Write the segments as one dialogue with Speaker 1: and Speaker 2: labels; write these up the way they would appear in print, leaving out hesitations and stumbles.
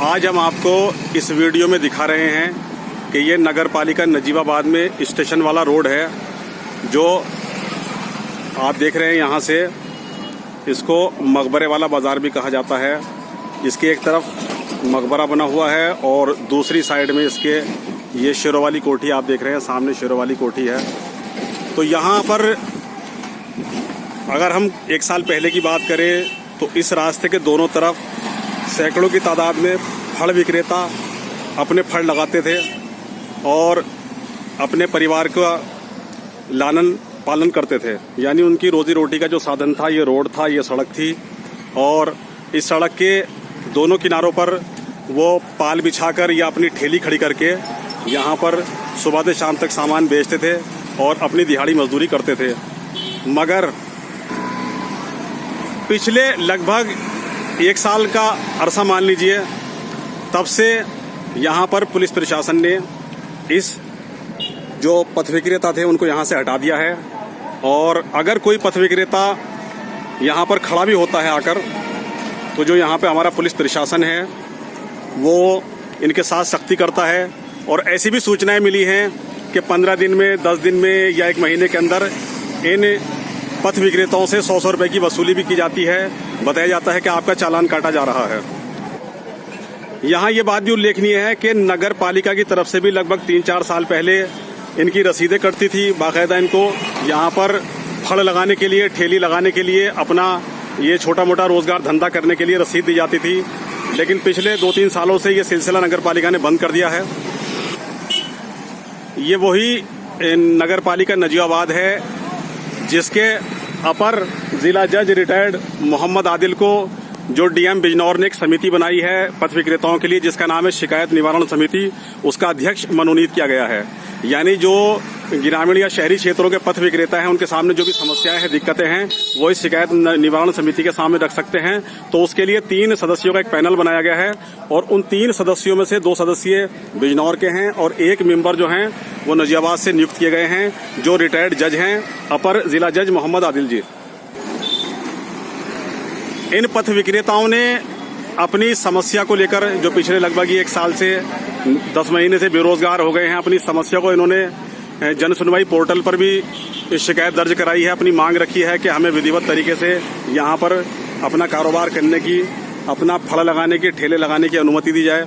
Speaker 1: आज हम आपको इस वीडियो में दिखा रहे हैं कि ये नगर पालिका नजीबाबाद में स्टेशन वाला रोड है जो आप देख रहे हैं। यहाँ से इसको मकबरे वाला बाज़ार भी कहा जाता है। इसके एक तरफ मकबरा बना हुआ है और दूसरी साइड में इसके ये शेरों वाली कोठी आप देख रहे हैं। सामने शेरों वाली कोठी है। तो यहाँ पर अगर हम एक साल पहले की बात करें तो इस रास्ते के दोनों तरफ सैकड़ों की तादाद में फल विक्रेता अपने फल लगाते थे और अपने परिवार का लालन पालन करते थे। यानी उनकी रोजी रोटी का जो साधन था ये रोड था, ये सड़क थी। और इस सड़क के दोनों किनारों पर वो पाल बिछाकर या अपनी ठेली खड़ी करके यहाँ पर सुबह से शाम तक सामान बेचते थे और अपनी दिहाड़ी मजदूरी करते थे। मगर पिछले लगभग एक साल का अरसा मान लीजिए, तब से यहाँ पर पुलिस प्रशासन ने इस जो पथ विक्रेता थे उनको यहाँ से हटा दिया है। और अगर कोई पथ विक्रेता यहाँ पर खड़ा भी होता है आकर, तो जो यहाँ पे हमारा पुलिस प्रशासन है वो इनके साथ सख्ती करता है। और ऐसी भी सूचनाएं मिली हैं कि 15 दिन में, 10 दिन में या 1 महीने के अंदर इन पथ विक्रेताओं से 100 रुपए की वसूली भी की जाती है। बताया जाता है कि आपका चालान काटा जा रहा है। यहाँ ये बात भी उल्लेखनीय है कि नगर पालिका की तरफ से भी लगभग 3-4 साल पहले इनकी रसीदें कटती थी। बाकायदा इनको यहाँ पर फल लगाने के लिए, ठेली लगाने के लिए, अपना ये छोटा मोटा रोजगार धंधा करने के लिए रसीद दी जाती थी। लेकिन पिछले 2-3 सालों से ये सिलसिला नगर पालिका ने बंद कर दिया है। ये वही नगर पालिका नजीबाबाद है जिसके अपर जिला जज रिटायर्ड मोहम्मद आदिल को जो डीएम बिजनौर ने एक समिति बनाई है पथ विक्रेताओं के लिए, जिसका नाम है शिकायत निवारण समिति, उसका अध्यक्ष मनोनीत किया गया है। यानी जो ग्रामीण या शहरी क्षेत्रों के पथ विक्रेता हैं उनके सामने जो भी समस्याएं हैं, दिक्कतें हैं, वो इस शिकायत निवारण समिति के सामने रख सकते हैं। तो उसके लिए 3 सदस्यों का एक पैनल बनाया गया है और उन 3 सदस्यों में से 2 सदस्य बिजनौर के हैं और 1 मेंबर जो हैं वो नजीबाबाद से नियुक्त किए गए हैं, जो रिटायर्ड जज हैं, अपर जिला जज मोहम्मद आदिल जी। इन पथ विक्रेताओं ने अपनी समस्या को लेकर, जो पिछले लगभग 1 साल से 10 महीने से बेरोजगार हो गए हैं, अपनी समस्या को इन्होंने जन सुनवाई पोर्टल पर भी शिकायत दर्ज कराई है। अपनी मांग रखी है कि हमें विधिवत तरीके से यहाँ पर अपना कारोबार करने की, अपना फल लगाने की, ठेले लगाने की अनुमति दी जाए।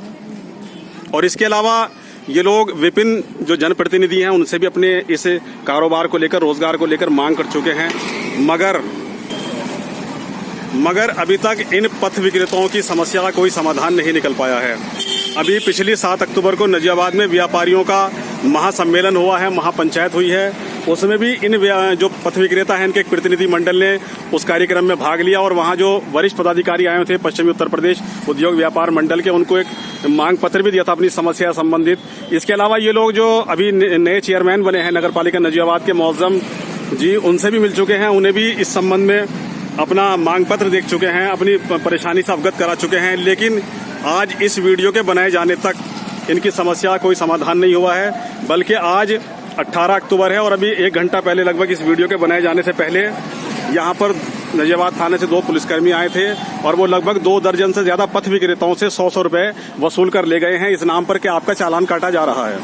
Speaker 1: और इसके अलावा ये लोग विभिन्न जो जनप्रतिनिधि हैं उनसे भी अपने इस कारोबार को लेकर, रोजगार को लेकर मांग कर चुके हैं। मगर अभी तक इन पथ विक्रेताओं की समस्या का कोई समाधान नहीं निकल पाया है। अभी पिछली 7 अक्टूबर को नजीबाबाद में व्यापारियों का महासम्मेलन हुआ है, महापंचायत हुई है। उसमें भी इन जो पथ विक्रेता हैं इनके एक प्रतिनिधि मंडल ने उस कार्यक्रम में भाग लिया और वहाँ जो वरिष्ठ पदाधिकारी आए थे पश्चिमी उत्तर प्रदेश उद्योग व्यापार मंडल के, उनको एक मांग पत्र भी दिया था अपनी समस्या संबंधित। इसके अलावा ये लोग जो अभी नए चेयरमैन बने हैं नगर पालिका नजीबाबाद के, मौजम जी, उनसे भी मिल चुके हैं। उन्हें भी इस संबंध में अपना मांग पत्र देख चुके हैं, अपनी परेशानी से अवगत करा चुके हैं। लेकिन आज इस वीडियो के बनाए जाने तक इनकी समस्या का कोई समाधान नहीं हुआ है। बल्कि आज 18 अक्टूबर है और अभी 1 घंटा पहले लगभग इस वीडियो के बनाए जाने से पहले यहाँ पर नजीबाबाद थाने से 2 पुलिसकर्मी आए थे और वो लगभग 2 दर्जन से ज्यादा पथ विक्रेताओं से 100 रुपए वसूल कर ले गए हैं इस नाम पर कि आपका चालान काटा जा रहा है।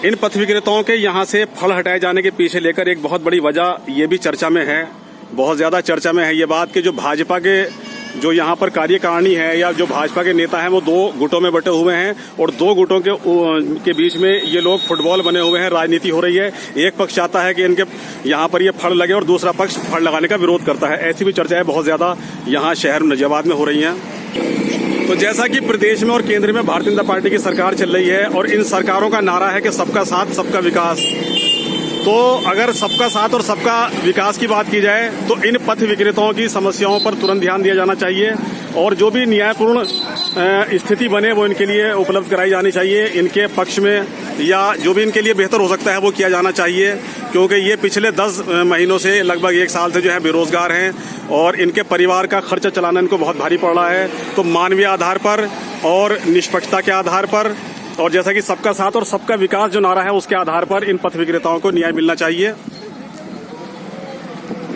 Speaker 1: इन पथ विक्रेताओं के यहाँ से फल हटाए जाने के पीछे लेकर एक बहुत बड़ी वजह ये भी चर्चा में है, बहुत ज्यादा चर्चा में है ये बात कि जो भाजपा के जो यहाँ पर कार्यकारिणी है या जो भाजपा के नेता हैं वो 2 गुटों में बटे हुए हैं और 2 गुटों के बीच में ये लोग फुटबॉल बने हुए हैं। राजनीति हो रही है। एक पक्ष चाहता है कि इनके यहाँ पर ये फल लगे और दूसरा पक्ष फल लगाने का विरोध करता है। ऐसी भी चर्चाएं बहुत ज्यादा यहाँ शहर नजीबाबाद में हो रही हैं। तो जैसा कि प्रदेश में और केंद्र में भारतीय जनता पार्टी की सरकार चल रही है और इन सरकारों का नारा है कि सबका साथ सबका विकास, तो अगर सबका साथ और सबका विकास की बात की जाए तो इन पथ विक्रेताओं की समस्याओं पर तुरंत ध्यान दिया जाना चाहिए और जो भी न्यायपूर्ण स्थिति बने वो इनके लिए उपलब्ध कराई जानी चाहिए। इनके पक्ष में या जो भी इनके लिए बेहतर हो सकता है वो किया जाना चाहिए, क्योंकि ये पिछले 10 महीनों से लगभग 1 साल से जो है बेरोजगार हैं और इनके परिवार का खर्चा चलाना इनको बहुत भारी पड़ रहा है। तो मानवीय आधार पर और निष्पक्षता के आधार पर और जैसा कि सबका साथ और सबका विकास जो नारा है उसके आधार पर इन पथ विक्रेताओं को न्याय मिलना चाहिए।